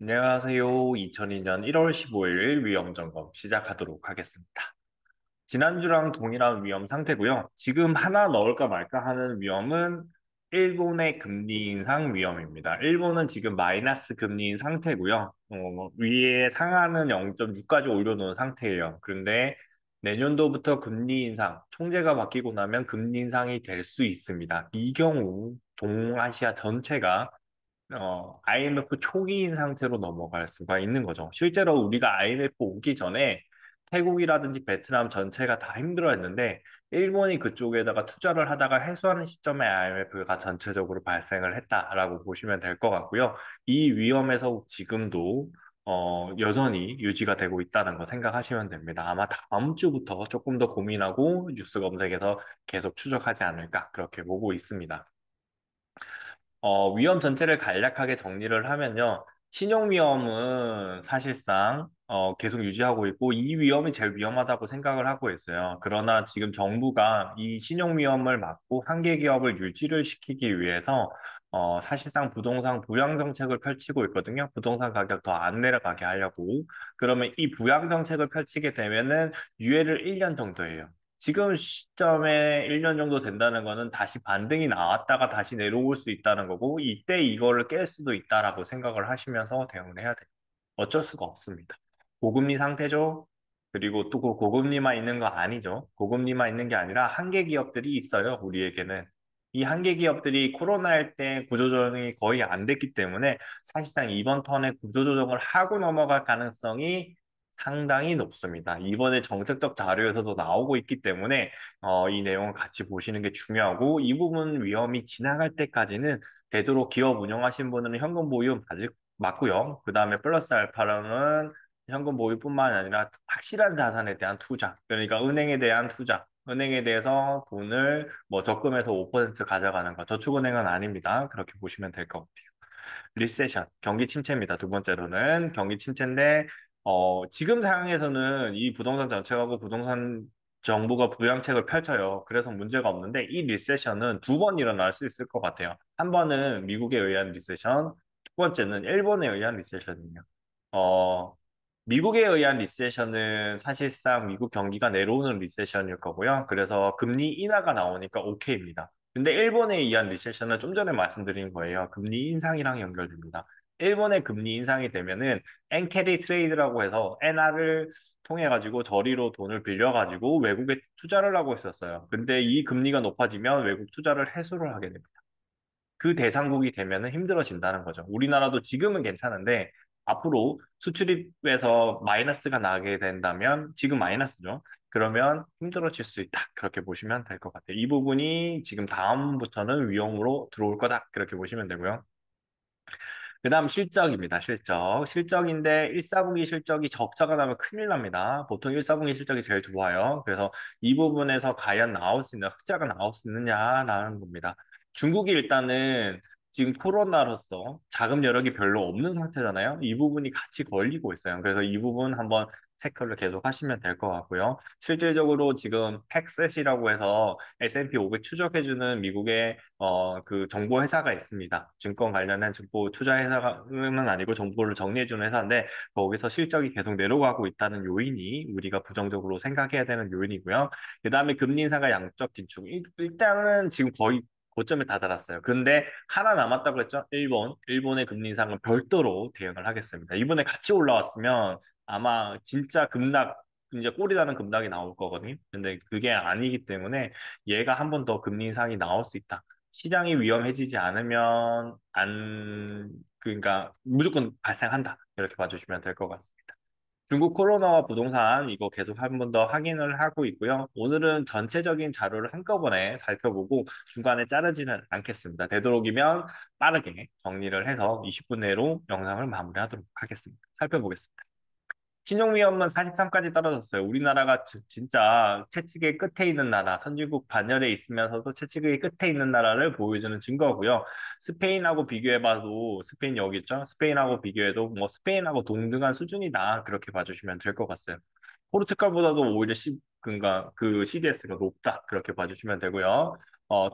안녕하세요. 2002년 1월 15일 위험 점검 시작하도록 하겠습니다. 지난주랑 동일한 위험 상태고요. 지금 하나 넣을까 말까 하는 위험은 일본의 금리 인상 위험입니다. 일본은 지금 마이너스 금리인 상태고요. 위에 상한은 0.6까지 올려놓은 상태예요. 그런데 내년도부터 금리 인상, 총재가 바뀌고 나면 금리 인상이 될 수 있습니다. 이 경우 동아시아 전체가 IMF 초기인 상태로 넘어갈 수가 있는 거죠. 실제로 우리가 IMF 오기 전에 태국이라든지 베트남 전체가 다 힘들어했는데 일본이 그쪽에다가 투자를 하다가 해소하는 시점에 IMF가 전체적으로 발생을 했다라고 보시면 될 것 같고요. 이 위험에서 지금도 여전히 유지가 되고 있다는 거 생각하시면 됩니다. 아마 다음 주부터 조금 더 고민하고 뉴스 검색에서 계속 추적하지 않을까 그렇게 보고 있습니다. 위험 전체를 간략하게 정리를 하면요. 신용 위험은 사실상 계속 유지하고 있고 이 위험이 제일 위험하다고 생각을 하고 있어요. 그러나 지금 정부가 이 신용 위험을 막고 한계 기업을 유지를 시키기 위해서 사실상 부동산 부양 정책을 펼치고 있거든요. 부동산 가격 더 안 내려가게 하려고. 그러면 이 부양 정책을 펼치게 되면은 유예를 1년 정도 해요. 지금 시점에 1년 정도 된다는 거는 다시 반등이 나왔다가 다시 내려올 수 있다는 거고, 이때 이거를 깰 수도 있다라고 생각을 하시면서 대응을 해야 돼요. 어쩔 수가 없습니다. 고금리 상태죠. 그리고 또 그 고금리만 있는 거 아니죠. 고금리만 있는 게 아니라 한계 기업들이 있어요, 우리에게는. 이 한계 기업들이 코로나일 때 구조조정이 거의 안 됐기 때문에 사실상 이번 턴에 구조조정을 하고 넘어갈 가능성이 상당히 높습니다. 이번에 정책적 자료에서도 나오고 있기 때문에 이 내용을 같이 보시는 게 중요하고 이 부분 위험이 지나갈 때까지는 되도록 기업 운영하신 분은 현금 보유 맞고요. 그 다음에 플러스 알파로는 현금 보유뿐만 아니라 확실한 자산에 대한 투자, 그러니까 은행에 대한 투자, 은행에 대해서 돈을 뭐 적금에서 5% 가져가는 거, 저축은행은 아닙니다. 그렇게 보시면 될 것 같아요. 리세션, 경기 침체입니다. 두 번째로는 경기 침체인데 지금 상황에서는 이 부동산 정책하고 부동산 정부가 부양책을 펼쳐요. 그래서 문제가 없는데 이 리세션은 두 번 일어날 수 있을 것 같아요. 한 번은 미국에 의한 리세션, 두 번째는 일본에 의한 리세션이에요. 어, 미국에 의한 리세션은 사실상 미국 경기가 내려오는 리세션일 거고요. 그래서 금리 인하가 나오니까 오케이입니다. 근데 일본에 의한 리세션은 좀 전에 말씀드린 거예요. 금리 인상이랑 연결됩니다. 일본의 금리 인상이 되면은 엔캐리 트레이드라고 해서 엔화를 통해 가지고 저리로 돈을 빌려 가지고 외국에 투자를 하고 있었어요. 근데 이 금리가 높아지면 외국 투자를 해소를 하게 됩니다. 그 대상국이 되면은 힘들어진다는 거죠. 우리나라도 지금은 괜찮은데 앞으로 수출입에서 마이너스가 나게 된다면 지금 마이너스죠. 그러면 힘들어질 수 있다. 그렇게 보시면 될 것 같아요. 이 부분이 지금 다음부터는 위험으로 들어올 거다. 그렇게 보시면 되고요. 그다음 실적입니다. 실적. 실적인데 1사분기 실적이 적자가 나면 큰일 납니다. 보통 1사분기 실적이 제일 좋아요. 그래서 이 부분에서 과연 나올 수 있는 흑자가 나올 수 있느냐라는 겁니다. 중국이 일단은 지금 코로나로서 자금 여력이 별로 없는 상태잖아요. 이 부분이 같이 걸리고 있어요. 그래서 이 부분 한번 체크를 계속 하시면 될 것 같고요. 실질적으로 지금 팩셋이라고 해서 S&P 500 추적해주는 미국의 그 정보 회사가 있습니다. 증권 관련한 정보 투자 회사는 아니고 정보를 정리해주는 회사인데 거기서 실적이 계속 내려가고 있다는 요인이 우리가 부정적으로 생각해야 되는 요인이고요. 그다음에 금리 인사가 양적 긴축. 일단은 지금 거의 고점에 다다랐어요. 근데 하나 남았다고 했죠? 일본. 일본의 금리 인상은 별도로 대응을 하겠습니다. 이번에 같이 올라왔으면 아마 진짜 급락 이제 꼬리 다는 급락이 나올 거거든요. 근데 그게 아니기 때문에 얘가 한 번 더 금리 인상이 나올 수 있다. 시장이 위험해지지 않으면 그러니까 무조건 발생한다. 이렇게 봐주시면 될 것 같습니다. 중국 코로나와 부동산 이거 계속 한 번 더 확인을 하고 있고요. 오늘은 전체적인 자료를 한꺼번에 살펴보고 중간에 자르지는 않겠습니다. 되도록이면 빠르게 정리를 해서 20분 내로 영상을 마무리하도록 하겠습니다. 살펴보겠습니다. 신용위험은 43까지 떨어졌어요. 우리나라가 진짜 채찍의 끝에 있는 나라, 선진국 반열에 있으면서도 채찍의 끝에 있는 나라를 보여주는 증거고요. 스페인하고 비교해봐도 스페인 여기 있죠? 스페인하고 비교해도 뭐 스페인하고 동등한 수준이다. 그렇게 봐주시면 될 것 같아요. 포르투갈보다도 오히려 그러니까 그 CDS가 높다. 그렇게 봐주시면 되고요.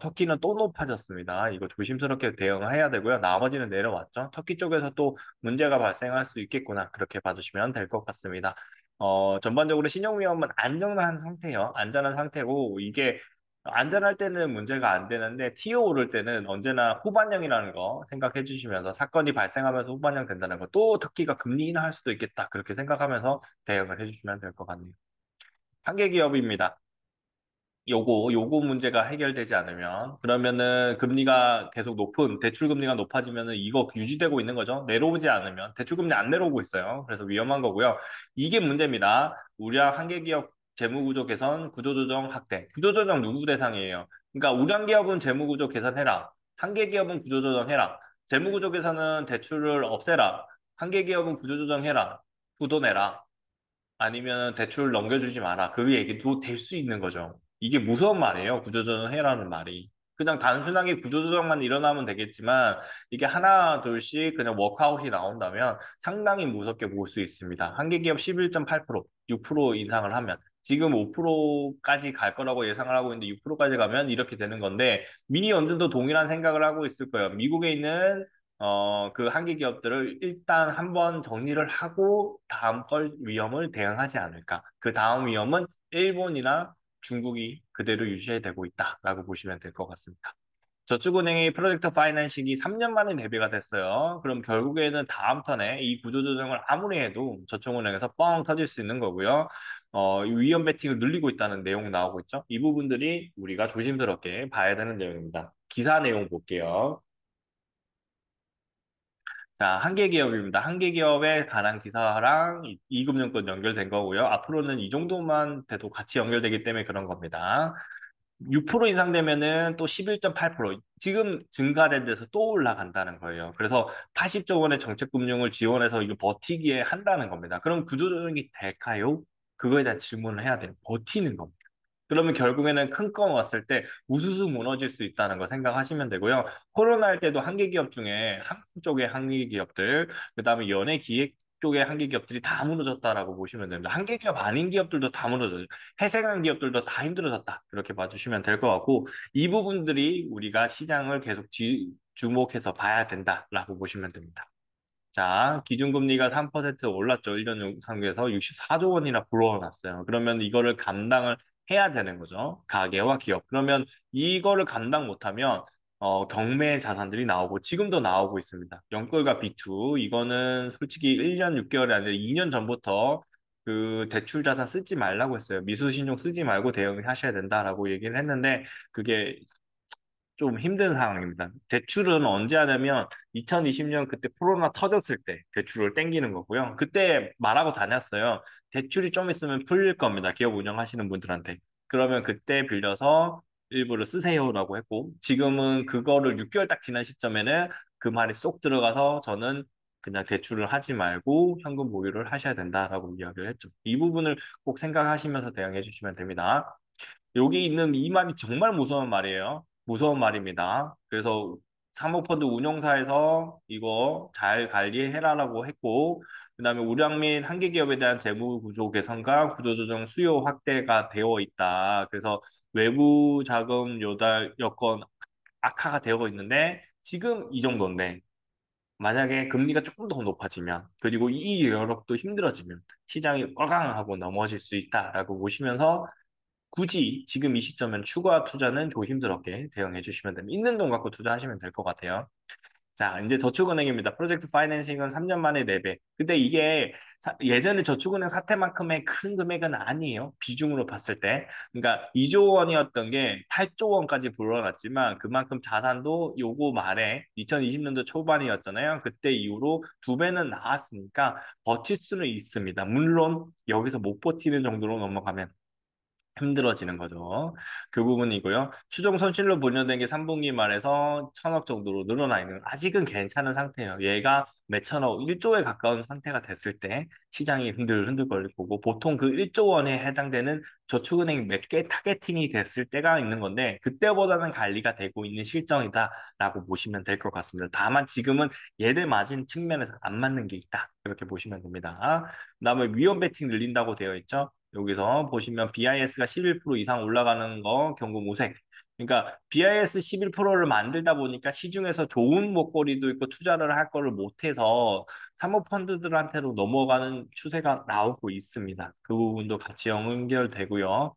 터키는 또 높아졌습니다. 이거 조심스럽게 대응을 해야 되고요. 나머지는 내려왔죠. 터키 쪽에서 또 문제가 발생할 수 있겠구나. 그렇게 봐주시면 될 것 같습니다. 전반적으로 신용 위험은 안전한 상태예요. 안전한 상태고 이게 안전할 때는 문제가 안 되는데 튀어 오를 때는 언제나 후반형이라는 거 생각해 주시면서 사건이 발생하면서 후반형 된다는 거 또 터키가 금리 인하할 수도 있겠다. 그렇게 생각하면서 대응을 해 주시면 될 것 같네요. 한계 기업입니다. 요거 문제가 해결되지 않으면 그러면은 금리가 계속 높은 대출 금리가 높아지면은 이거 유지되고 있는 거죠. 내려오지 않으면 대출 금리 안 내려오고 있어요. 그래서 위험한 거고요. 이게 문제입니다. 우량 한계 기업 재무 구조 개선, 구조 조정 확대. 구조 조정 누구 대상이에요? 그러니까 우량 기업은 재무 구조 개선해라. 한계 기업은 구조 조정해라. 재무 구조 개선은 대출을 없애라. 한계 기업은 구조 조정해라. 부도 내라. 아니면 대출 넘겨주지 마라. 그 얘기도 될 수 있는 거죠. 이게 무서운 말이에요. 구조조정 해라는 말이. 그냥 단순하게 구조조정만 일어나면 되겠지만 이게 하나 둘씩 그냥 워크아웃이 나온다면 상당히 무섭게 볼 수 있습니다. 한계기업 11.8%, 6% 인상을 하면 지금 5%까지 갈 거라고 예상을 하고 있는데 6%까지 가면 이렇게 되는 건데 미니 연준도 동일한 생각을 하고 있을 거예요. 미국에 있는 그 한계 기업들을 일단 한번 정리를 하고 다음 걸 위험을 대응하지 않을까. 그 다음 위험은 일본이나 중국이 그대로 유지되고 있다라고 보시면 될 것 같습니다. 저축은행의 프로젝트 파이낸싱이 3년 만에 대비가 됐어요. 그럼 결국에는 다음 턴에 이 구조조정을 아무리 해도 저축은행에서 뻥 터질 수 있는 거고요. 이 위험 베팅을 늘리고 있다는 내용 나오고 있죠. 이 부분들이 우리가 조심스럽게 봐야 되는 내용입니다. 기사 내용 볼게요. 자, 한계 기업입니다. 한계 기업에 관한 기사랑 이금융권 연결된 거고요. 앞으로는 이 정도만 돼도 같이 연결되기 때문에 그런 겁니다. 6% 인상되면은 또 11.8% 지금 증가된 데서 또 올라간다는 거예요. 그래서 80조 원의 정책금융을 지원해서 이거 버티기에 한다는 겁니다. 그럼 구조조정이 될까요? 그거에 대한 질문을 해야 돼요. 버티는 겁니다. 그러면 결국에는 큰 건 왔을 때 우수수 무너질 수 있다는 거 생각하시면 되고요. 코로나 할 때도 한계 기업 중에 한국 쪽의 한계 기업들, 그다음에 연예 기획 쪽의 한계 기업들이 다 무너졌다라고 보시면 됩니다. 한계 기업 아닌 기업들도 다 무너져요. 회생한 기업들도 다 힘들어졌다. 이렇게 봐주시면 될 것 같고 이 부분들이 우리가 시장을 계속 주목해서 봐야 된다라고 보시면 됩니다. 자, 기준금리가 3% 올랐죠. 1년 상에서 64조 원이나 불어났어요. 그러면 이거를 감당을 해야 되는 거죠. 가계와 기업. 그러면 이거를 감당 못하면 경매 자산들이 나오고 지금도 나오고 있습니다. 영끌과 비투 이거는 솔직히 1년 6개월이 아니라 2년 전부터 그 대출 자산 쓰지 말라고 했어요. 미수신용 쓰지 말고 대응하셔야 된다라고 얘기를 했는데 그게 좀 힘든 상황입니다. 대출은 언제 하냐면 2020년 그때 코로나 터졌을 때 대출을 땡기는 거고요. 그때 말하고 다녔어요. 대출이 좀 있으면 풀릴 겁니다. 기업 운영하시는 분들한테. 그러면 그때 빌려서 일부를 쓰세요라고 했고 지금은 그거를 6개월 딱 지난 시점에는 그 말이 쏙 들어가서 저는 그냥 대출을 하지 말고 현금 보유를 하셔야 된다라고 이야기를 했죠. 이 부분을 꼭 생각하시면서 대응해 주시면 됩니다. 여기 있는 이 말이 정말 무서운 말이에요. 무서운 말입니다. 그래서 사모펀드 운용사에서 이거 잘 관리해라라고 했고, 그다음에 우량 및 한계 기업에 대한 재무 구조 개선과 구조조정 수요 확대가 되어 있다. 그래서 외부 자금 요달 여건 악화가 되어 있는데 지금 이 정도인데 만약에 금리가 조금 더 높아지면 그리고 이 여력도 힘들어지면 시장이 꽝꽝하고 넘어질 수 있다라고 보시면서 굳이 지금 이 시점엔 추가 투자는 조심스럽게 대응해 주시면 됩니다. 있는 돈 갖고 투자하시면 될 것 같아요. 자, 이제 저축은행입니다. 프로젝트 파이낸싱은 3년 만에 4배. 근데 이게 예전에 저축은행 사태만큼의 큰 금액은 아니에요. 비중으로 봤을 때. 그러니까 2조 원이었던 게 8조 원까지 불어났지만 그만큼 자산도 요거 말에 2020년도 초반이었잖아요. 그때 이후로 2배는 나왔으니까 버틸 수는 있습니다. 물론 여기서 못 버티는 정도로 넘어가면 힘들어지는 거죠. 그 부분이고요. 추정 손실로 분류된 게 3분기 말에서 1,000억 정도로 늘어나 있는 아직은 괜찮은 상태예요. 얘가 몇천억, 1조에 가까운 상태가 됐을 때 시장이 흔들흔들거릴 거고 보통 그 1조 원에 해당되는 저축은행 몇 개 타겟팅이 됐을 때가 있는 건데 그때보다는 관리가 되고 있는 실정이다라고 보시면 될 것 같습니다. 다만 지금은 얘들 마진 측면에서 안 맞는 게 있다. 이렇게 보시면 됩니다. 그다음에 위험 베팅 늘린다고 되어 있죠. 여기서 보시면 BIS가 11% 이상 올라가는 거 경고 모색. 그러니까 BIS 11%를 만들다 보니까 시중에서 좋은 먹거리도 있고 투자를 할 거를 못해서 사모펀드들한테로 넘어가는 추세가 나오고 있습니다. 그 부분도 같이 연결되고요.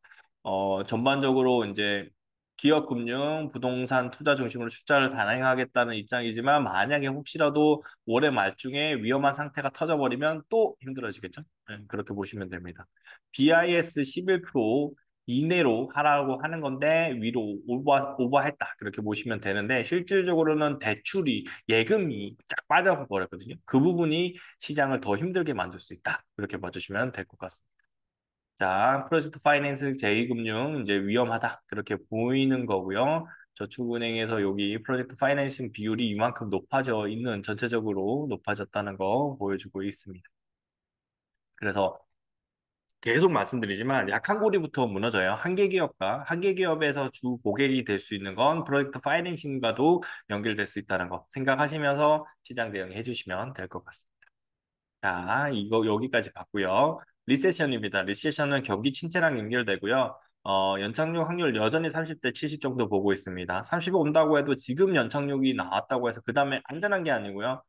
전반적으로 이제 기업금융, 부동산 투자 중심으로 투자를 단행하겠다는 입장이지만 만약에 혹시라도 올해 말중에 위험한 상태가 터져버리면 또 힘들어지겠죠. 네, 그렇게 보시면 됩니다. BIS 11% 이내로 하라고 하는 건데 위로 오버했다 그렇게 보시면 되는데 실질적으로는 대출이 예금이 쫙 빠져버렸거든요. 그 부분이 시장을 더 힘들게 만들 수 있다 그렇게 봐주시면 될 것 같습니다. 자, 프로젝트 파이낸스 제2금융 이제 위험하다 그렇게 보이는 거고요. 저축은행에서 여기 프로젝트 파이낸싱 비율이 이만큼 높아져 있는 전체적으로 높아졌다는 거 보여주고 있습니다. 그래서 계속 말씀드리지만 약한 고리부터 무너져요. 한계 기업에서 주 고객이 될 수 있는 건 프로젝트 파이낸싱과도 연결될 수 있다는 거 생각하시면서 시장 대응해 주시면 될 것 같습니다. 자, 이거 여기까지 봤고요. 리세션입니다. 리세션은 경기 침체랑 연결되고요. 연착륙 확률 여전히 30대 70 정도 보고 있습니다. 30 온다고 해도 지금 연착륙이 나왔다고 해서 그 다음에 안전한 게 아니고요.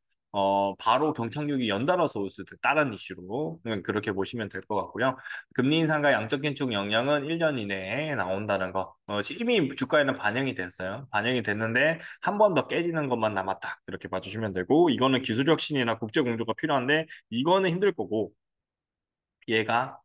바로 경착륙이 연달아서 올 수도 다른 이슈로 그렇게 보시면 될 것 같고요. 금리 인상과 양적 긴축 영향은 1년 이내에 나온다는 거. 이미 주가에는 반영이 됐어요. 반영이 됐는데 한 번 더 깨지는 것만 남았다. 이렇게 봐주시면 되고 이거는 기술 혁신이나 국제 공조가 필요한데 이거는 힘들 거고 얘가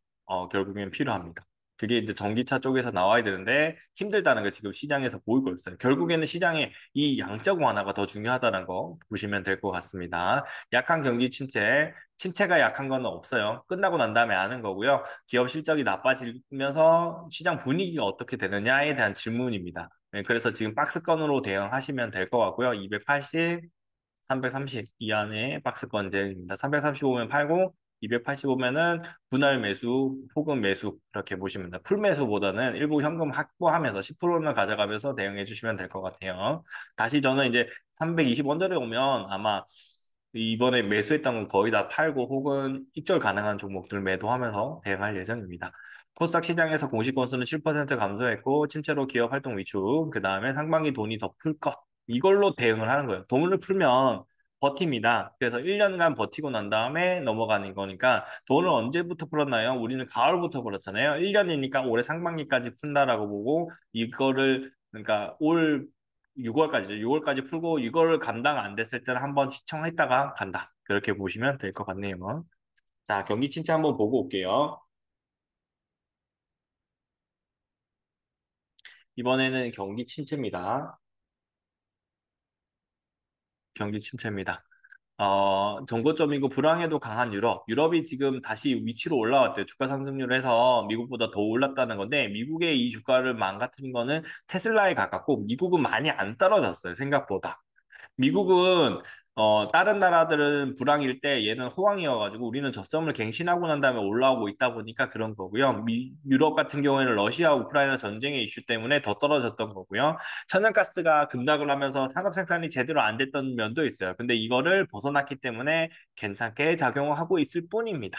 결국엔 필요합니다. 그게 이제 전기차 쪽에서 나와야 되는데 힘들다는 게 지금 시장에서 보이고 있어요. 결국에는 시장에 이 양적 완화가 더 중요하다는 거 보시면 될 것 같습니다. 약한 경기 침체, 침체가 약한 건 없어요. 끝나고 난 다음에 아는 거고요. 기업 실적이 나빠지면서 시장 분위기가 어떻게 되느냐에 대한 질문입니다. 네, 그래서 지금 박스권으로 대응하시면 될 것 같고요. 280, 330 이 안에 박스권 대응입니다. 335면 팔고 285면은 분할 매수 혹은 매수 그렇게 보시면 됩니다. 풀 매수보다는 일부 현금 확보하면서 10%는 가져가면서 대응해 주시면 될 것 같아요. 다시 저는 이제 320 원대로 오면 아마 이번에 매수했던 건 거의 다 팔고 혹은 익절 가능한 종목들 매도하면서 대응할 예정입니다. 코스닥 시장에서 공시 건수는 7% 감소했고 침체로 기업 활동 위축, 그 다음에 상반기 돈이 더 풀 것. 이걸로 대응을 하는 거예요. 돈을 풀면 버팁니다. 그래서 1년간 버티고 난 다음에 넘어가는 거니까 돈을 언제부터 풀었나요? 우리는 가을부터 풀었잖아요. 1년이니까 올해 상반기까지 푼다라고 보고 이거를 그러니까 올 6월까지 6월까지 풀고 이거를 감당 안 됐을 때는 한번 시청했다가 간다. 그렇게 보시면 될 것 같네요. 자, 경기 침체 한번 보고 올게요. 이번에는 경기 침체입니다. 경기 침체입니다. 정고점이고 불황에도 강한 유럽. 유럽이 지금 다시 위치로 올라왔대요. 주가 상승률을 해서 미국보다 더 올랐다는 건데 미국의 이 주가를 망가뜨린 거는 테슬라에 가깝고 미국은 많이 안 떨어졌어요. 생각보다. 미국은 다른 나라들은 불황일 때 얘는 호황이어가지고 우리는 저점을 갱신하고 난 다음에 올라오고 있다 보니까 그런 거고요. 유럽 같은 경우에는 러시아 우크라이나 전쟁의 이슈 때문에 더 떨어졌던 거고요. 천연가스가 급락을 하면서 산업 생산이 제대로 안 됐던 면도 있어요. 근데 이거를 벗어났기 때문에 괜찮게 작용하고 있을 뿐입니다.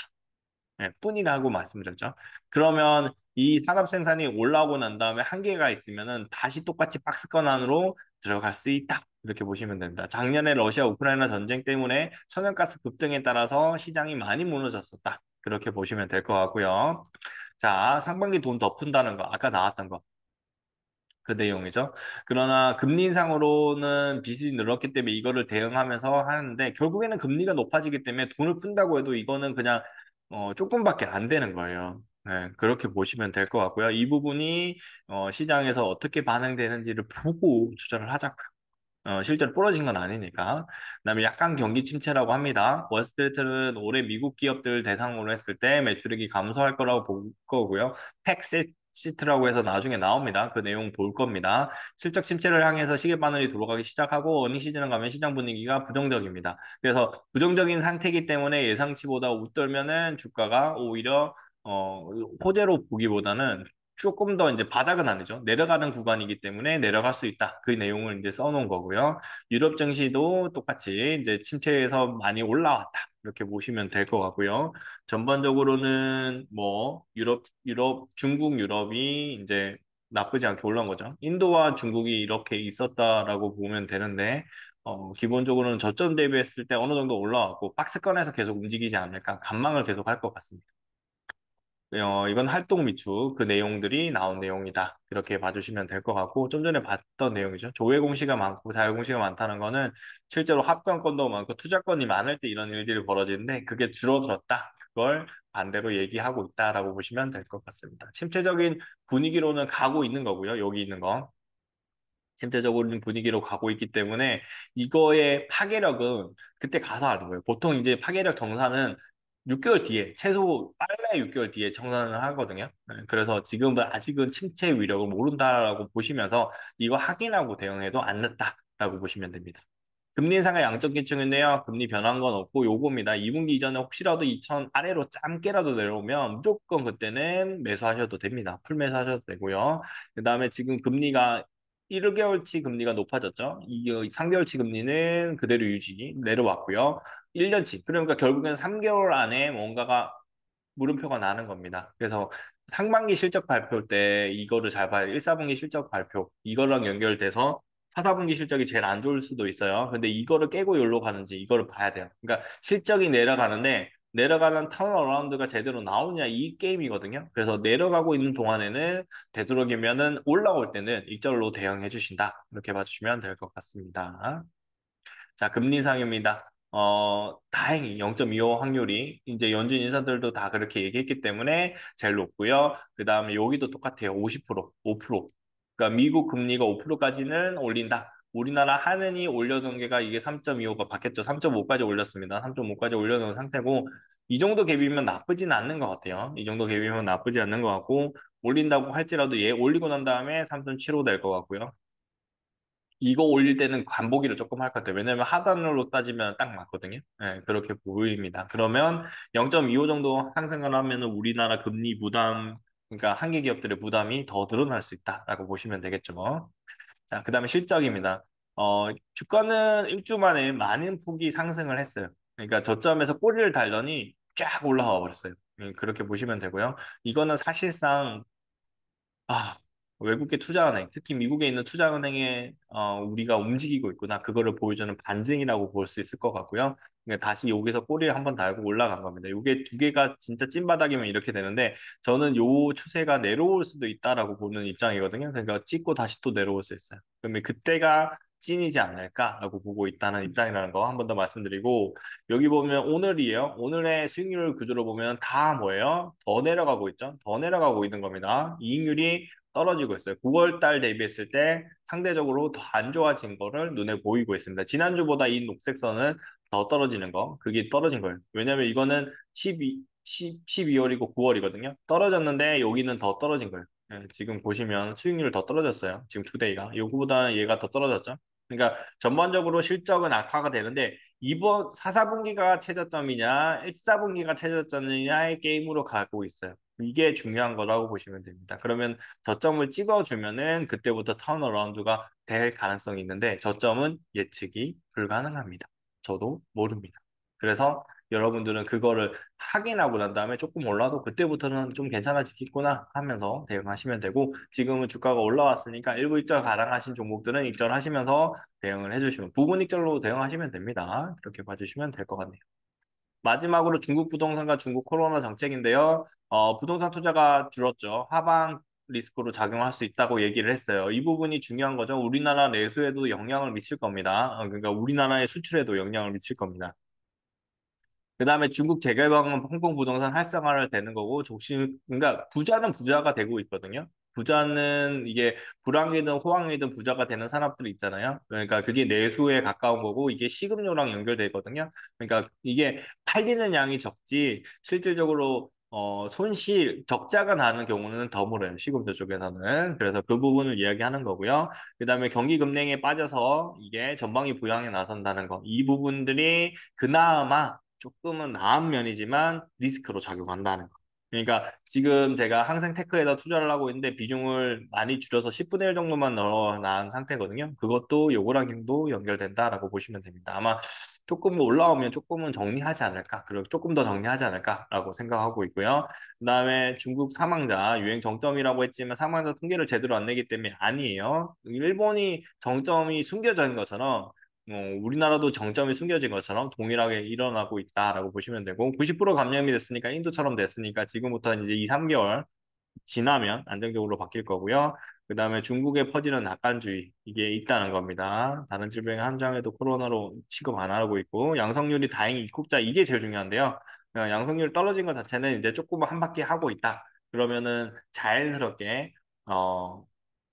네, 뿐이라고 말씀드렸죠. 그러면 이 산업 생산이 올라오고 난 다음에 한계가 있으면은 다시 똑같이 박스권 안으로 들어갈 수 있다. 이렇게 보시면 됩니다. 작년에 러시아 우크라이나 전쟁 때문에 천연가스 급등에 따라서 시장이 많이 무너졌었다. 그렇게 보시면 될 것 같고요. 자, 상반기 돈 더 푼다는 거, 아까 나왔던 거. 그 내용이죠. 그러나 금리 인상으로는 빚이 늘었기 때문에 이거를 대응하면서 하는데 결국에는 금리가 높아지기 때문에 돈을 푼다고 해도 이거는 그냥 조금밖에 안 되는 거예요. 네, 그렇게 보시면 될 것 같고요. 이 부분이 시장에서 어떻게 반응되는지를 보고 투자를 하자. 실제로 부러진 건 아니니까. 그다음에 약간 경기 침체라고 합니다. 월스트리트는 올해 미국 기업들 대상으로 했을 때 매출액이 감소할 거라고 볼 거고요. 팩시트라고 해서 나중에 나옵니다. 그 내용 볼 겁니다. 실적 침체를 향해서 시계바늘이 돌아가기 시작하고 어닝 시즌을 가면 시장 분위기가 부정적입니다. 그래서 부정적인 상태이기 때문에 예상치보다 웃돌면은 주가가 오히려 호재로 보기보다는 조금 더 이제 바닥은 아니죠. 내려가는 구간이기 때문에 내려갈 수 있다. 그 내용을 이제 써놓은 거고요. 유럽 증시도 똑같이 이제 침체에서 많이 올라왔다. 이렇게 보시면 될 것 같고요. 전반적으로는 뭐 중국 유럽이 이제 나쁘지 않게 올라온 거죠. 인도와 중국이 이렇게 있었다라고 보면 되는데 기본적으로는 저점 대비했을 때 어느 정도 올라왔고 박스권에서 계속 움직이지 않을까 관망을 계속 할 것 같습니다. 이건 활동 미축 그 내용들이 나온 내용이다. 이렇게 봐주시면 될 것 같고 좀 전에 봤던 내용이죠. 조회 공시가 많고 자유 공시가 많다는 거는 실제로 합병권도 많고 투자권이 많을 때 이런 일들이 벌어지는데 그게 줄어들었다. 그걸 반대로 얘기하고 있다라고 보시면 될 것 같습니다. 침체적인 분위기로는 가고 있는 거고요. 여기 있는 거. 침체적인 분위기로 가고 있기 때문에 이거의 파괴력은 그때 가서 하는 거예요. 보통 이제 파괴력 정산은 6개월 뒤에, 최소 빨래 6개월 뒤에 정산을 하거든요. 그래서 지금은 아직은 침체 위력을 모른다라고 보시면서 이거 확인하고 대응해도 안 늦다라고 보시면 됩니다. 금리 인상의 양적 기준인데요. 금리 변한 건 없고 요겁니다. 2분기 이전에 혹시라도 2천 아래로 짧게라도 내려오면 무조건 그때는 매수하셔도 됩니다. 풀 매수하셔도 되고요. 그다음에 지금 금리가 1개월치 금리가 높아졌죠. 3개월치 금리는 그대로 유지 내려왔고요. 1년치 그러니까 결국엔 3개월 안에 뭔가가 물음표가 나는 겁니다. 그래서 상반기 실적 발표 때 이거를 잘 봐야 1, 4분기 실적 발표 이거랑 연결돼서 4, 4분기 실적이 제일 안 좋을 수도 있어요. 근데 이거를 깨고 여기로 가는지 이거를 봐야 돼요. 그러니까 실적이 내려가는데 내려가는 턴어라운드가 제대로 나오냐 이 게임이거든요. 그래서 내려가고 있는 동안에는 되도록이면은 올라올 때는 일절로 대응해 주신다. 이렇게 봐주시면 될 것 같습니다. 자, 금리 인상입니다. 다행히 0.25 확률이 이제 연준 인사들도 다 그렇게 얘기했기 때문에 제일 높고요. 그 다음에 여기도 똑같아요. 50%, 5%. 그러니까 미국 금리가 5%까지는 올린다. 우리나라 한은이 올려놓은 게가 이게 3.25가 바뀌었죠. 3.5까지 올렸습니다. 3.5까지 올려놓은 상태고 이 정도 갭이면 나쁘진 않는 것 같아요. 이 정도 갭이면 나쁘지 않는 것 같고 올린다고 할지라도 얘 올리고 난 다음에 3.75 될 것 같고요. 이거 올릴 때는 관보기를 조금 할 것 같아요. 왜냐면 하단으로 따지면 딱 맞거든요. 네, 그렇게 보입니다. 그러면 0.25 정도 상승을 하면 우리나라 금리 부담, 그러니까 한계 기업들의 부담이 더 늘어날 수 있다라고 보시면 되겠죠. 자, 그다음에 실적입니다. 주가는 일주 만에 많은 폭이 상승을 했어요. 그러니까 저점에서 꼬리를 달더니 쫙 올라와 버렸어요. 그렇게 보시면 되고요. 이거는 사실상 외국계 투자은행, 특히 미국에 있는 투자은행에 우리가 움직이고 있구나. 그거를 보여주는 반증이라고 볼 수 있을 것 같고요. 그러니까 다시 여기서 꼬리를 한번 달고 올라간 겁니다. 이게 두 개가 진짜 찐바닥이면 이렇게 되는데 저는 요 추세가 내려올 수도 있다라고 보는 입장이거든요. 그러니까 찍고 다시 또 내려올 수 있어요. 그러면 그때가 찐이지 않을까라고 보고 있다는 입장이라는 거 한 번 더 말씀드리고 여기 보면 오늘이에요. 오늘의 수익률 구조로 보면 다 뭐예요? 더 내려가고 있죠. 더 내려가고 있는 겁니다. 이익률이 떨어지고 있어요. 9월 달 대비했을 때 상대적으로 더 안 좋아진 거를 눈에 보이고 있습니다. 지난주보다 이 녹색 선은 더 떨어지는 거, 그게 떨어진 거예요. 왜냐하면 이거는 12월이고 9월이거든요. 떨어졌는데 여기는 더 떨어진 거예요. 지금 보시면 수익률 더 떨어졌어요. 지금 투데이가. 요거보다 얘가 더 떨어졌죠. 그러니까 전반적으로 실적은 악화가 되는데 이번 4, 4분기가 최저점이냐, 1, 4분기가 최저점이냐의 게임으로 가고 있어요. 이게 중요한 거라고 보시면 됩니다. 그러면 저점을 찍어주면은 그때부터 턴어라운드가 될 가능성이 있는데 저점은 예측이 불가능합니다. 저도 모릅니다. 그래서 여러분들은 그거를 확인하고 난 다음에 조금 올라도 그때부터는 좀 괜찮아지겠구나 하면서 대응하시면 되고 지금은 주가가 올라왔으니까 일부 익절 가능하신 종목들은 익절하시면서 대응을 해주시면 부분 익절로 대응하시면 됩니다. 그렇게 봐주시면 될 것 같네요. 마지막으로 중국 부동산과 중국 코로나 정책인데요. 부동산 투자가 줄었죠. 하방 리스크로 작용할 수 있다고 얘기를 했어요. 이 부분이 중요한 거죠. 우리나라 내수에도 영향을 미칠 겁니다. 그러니까 우리나라의 수출에도 영향을 미칠 겁니다. 그다음에 중국 재개방은 홍콩 부동산 활성화를 되는 거고 적심 그러니까 부자는 부자가 되고 있거든요. 부자는 이게 불황이든 호황이든 부자가 되는 산업들이 있잖아요. 그러니까 그게 내수에 가까운 거고 이게 식음료랑 연결되거든요. 그러니까 이게 팔리는 양이 적지 실질적으로 손실 적자가 나는 경우는 드물어요. 식음료 쪽에서는. 그래서 그 부분을 이야기하는 거고요. 그다음에 경기 급냉에 빠져서 이게 전방위 부양에 나선다는 거. 이 부분들이 그나마 조금은 나은 면이지만 리스크로 작용한다는 거. 그러니까 지금 제가 항생 테크에다 투자를 하고 있는데 비중을 많이 줄여서 10분의 1 정도만 넣어놓은 상태거든요. 그것도 요거랑도 연결된다라고 보시면 됩니다. 아마 조금 올라오면 조금은 정리하지 않을까, 그리고 조금 더 정리하지 않을까라고 생각하고 있고요. 그다음에 중국 사망자 유행 정점이라고 했지만 사망자 통계를 제대로 안 내기 때문에 아니에요. 일본이 정점이 숨겨져 있는 것처럼 우리나라도 정점이 숨겨진 것처럼 동일하게 일어나고 있다라고 보시면 되고 90% 감염이 됐으니까 인도처럼 됐으니까 지금부터 이제 2, 3개월 지나면 안정적으로 바뀔 거고요. 그다음에 중국에 퍼지는 낙관주의 이게 있다는 겁니다. 다른 질병의 함정에도 코로나로 취급 안 하고 있고 양성률이 다행히 입국자 이게 제일 중요한데요. 양성률 떨어진 것 자체는 이제 조금 한 바퀴 하고 있다. 그러면은 자연스럽게 어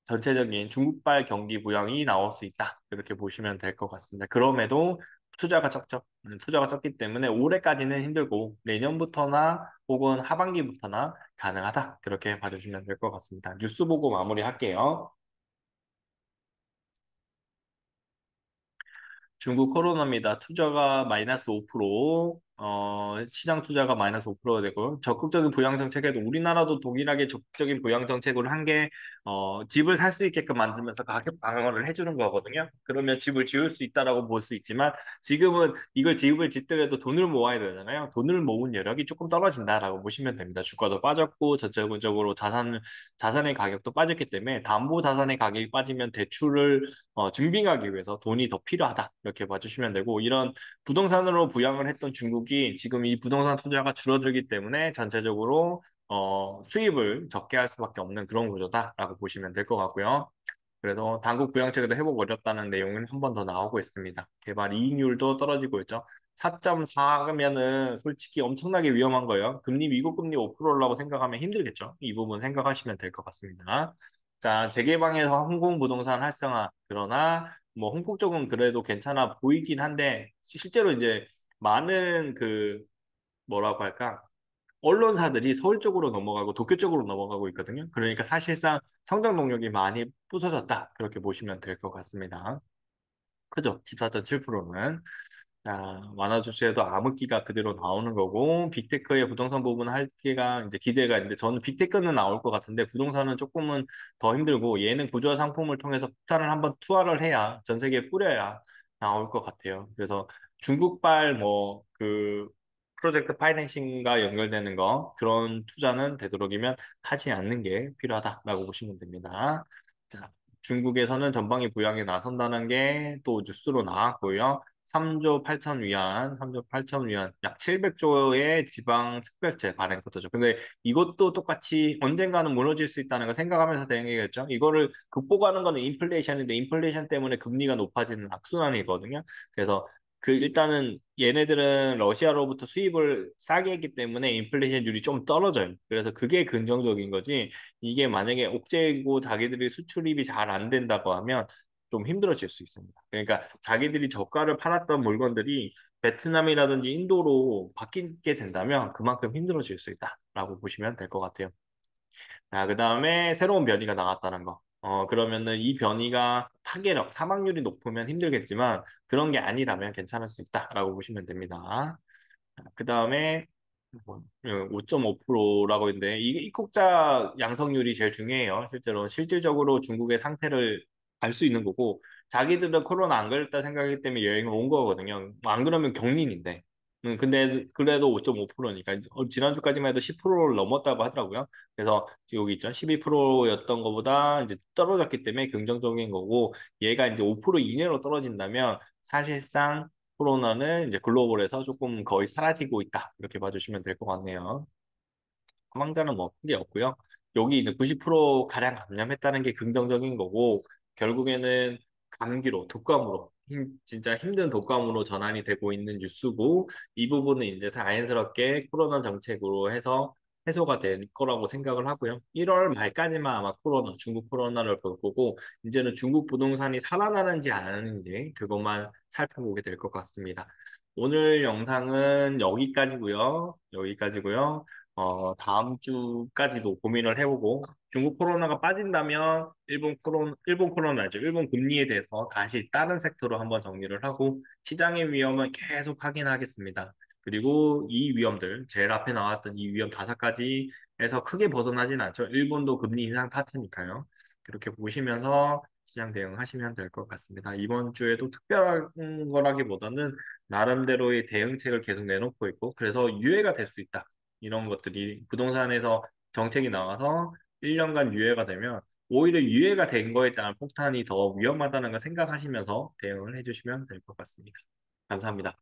전체적인 중국발 경기 부양이 나올 수 있다. 이렇게 보시면 될 것 같습니다. 그럼에도 투자가 적죠. 투자가 적기 때문에 올해까지는 힘들고 내년부터나 혹은 하반기부터나 가능하다. 그렇게 봐주시면 될 것 같습니다. 뉴스 보고 마무리할게요. 중국 코로나입니다. 투자가 마이너스 5%, 시장 투자가 마이너스 5%가 되고, 적극적인 부양 정책에도 우리나라도 동일하게 적극적인 부양 정책을 한 게, 집을 살 수 있게끔 만들면서 가격 방어를 해주는 거거든요. 그러면 집을 지을 수 있다라고 볼 수 있지만, 지금은 이걸 집을 짓더라도 돈을 모아야 되잖아요. 돈을 모은 여력이 조금 떨어진다라고 보시면 됩니다. 주가도 빠졌고, 전체적으로 자산의 가격도 빠졌기 때문에, 담보 자산의 가격이 빠지면 대출을 증빙하기 위해서 돈이 더 필요하다. 이렇게 봐주시면 되고, 이런 부동산으로 부양을 했던 중국이 지금 이 부동산 투자가 줄어들기 때문에 전체적으로 수입을 적게 할 수밖에 없는 그런 구조다라고 보시면 될 것 같고요. 그래서 단국 부양책에도 회복 어렵다는 내용은 한 번 더 나오고 있습니다. 개발 이익률도 떨어지고 있죠. 4.4면은 솔직히 엄청나게 위험한 거예요. 금리 미국 금리 5%라고 생각하면 힘들겠죠. 이 부분 생각하시면 될 것 같습니다. 자, 재개방에서 항공 부동산 활성화. 그러나 뭐 홍콩 쪽은 그래도 괜찮아 보이긴 한데 실제로 이제 많은 그 뭐라고 할까? 언론사들이 서울 쪽으로 넘어가고 도쿄 쪽으로 넘어가고 있거든요. 그러니까 사실상 성장 동력이 많이 부서졌다. 그렇게 보시면 될 것 같습니다. 그죠? 14.7%는. 자, 완화 조치에도 암흑기가 그대로 나오는 거고, 빅테크의 부동산 부분 할기가 이제 기대가 있는데, 저는 빅테크는 나올 것 같은데, 부동산은 조금은 더 힘들고, 얘는 구조화 상품을 통해서 폭탄을 한번 투하를 해야, 전 세계에 뿌려야 나올 것 같아요. 그래서 중국발 프로젝트 파이낸싱과 연결되는 거, 그런 투자는 되도록이면 하지 않는 게 필요하다라고 보시면 됩니다. 자, 중국에서는 전방위 부양에 나선다는 게 또 뉴스로 나왔고요. 3조 8천 위안, 3조 8천 위안, 약 700조의 지방 특별채 발행 것도죠. 근데 이것도 똑같이 언젠가는 무너질 수 있다는 걸 생각하면서 대응해야겠죠. 이거를 극복하는 거는 인플레이션인데 인플레이션 때문에 금리가 높아지는 악순환이거든요. 그래서 일단은 얘네들은 러시아로부터 수입을 싸게 했기 때문에 인플레이션율이 좀 떨어져요. 그래서 그게 긍정적인 거지. 이게 만약에 옥죄고 자기들이 수출입이 잘 안 된다고 하면 좀 힘들어질 수 있습니다. 그러니까 자기들이 저가를 팔았던 물건들이 베트남이라든지 인도로 바뀌게 된다면 그만큼 힘들어질 수 있다라고 보시면 될 것 같아요. 자, 그다음에 새로운 변이가 나왔다는 거. 그러면은 이 변이가 파괴력, 사망률이 높으면 힘들겠지만 그런 게 아니라면 괜찮을 수 있다라고 보시면 됩니다. 그다음에 5.5%라고 했는데 이게 입국자 양성률이 제일 중요해요. 실제로 실질적으로 중국의 상태를 알 수 있는 거고 자기들은 코로나 안 걸렸다 생각하기 때문에 여행을 온 거거든요. 뭐안 그러면 격린인데. 근데 그래도 5.5%니까 지난주까지만 해도 10%를 넘었다고 하더라고요. 그래서 여기 있죠. 12%였던 것보다 이제 떨어졌기 때문에 긍정적인 거고 얘가 이제 5% 이내로 떨어진다면 사실상 코로나는 이제 글로벌에서 조금 거의 사라지고 있다. 이렇게 봐주시면 될 것 같네요. 사망자는 뭐 크게 없고요. 여기 이제 90% 가량 감염했다는 게 긍정적인 거고 결국에는 감기로 독감으로 진짜 힘든 독감으로 전환이 되고 있는 뉴스고 이 부분은 이제 자연스럽게 코로나 정책으로 해서 해소가 될 거라고 생각을 하고요. 1월 말까지만 아마 중국 코로나를 볼 거고 이제는 중국 부동산이 살아나는지 안 하는지 그것만 살펴보게 될 것 같습니다. 오늘 영상은 여기까지고요. 여기까지고요. 다음 주까지도 고민을 해보고 중국 코로나가 빠진다면 일본 코로나죠. 일본 금리에 대해서 다시 다른 섹터로 한번 정리를 하고 시장의 위험은 계속 확인하겠습니다. 그리고 이 위험들, 제일 앞에 나왔던 이 위험 5가지에서 크게 벗어나진 않죠. 일본도 금리 인상 파트니까요. 그렇게 보시면서 시장 대응하시면 될 것 같습니다. 이번 주에도 특별한 거라기보다는 나름대로의 대응책을 계속 내놓고 있고, 그래서 유예가 될 수 있다. 이런 것들이 부동산에서 정책이 나와서 1년간 유예가 되면 오히려 유예가 된 거에 따른 폭탄이 더 위험하다는 걸 생각하시면서 대응을 해주시면 될 것 같습니다. 감사합니다.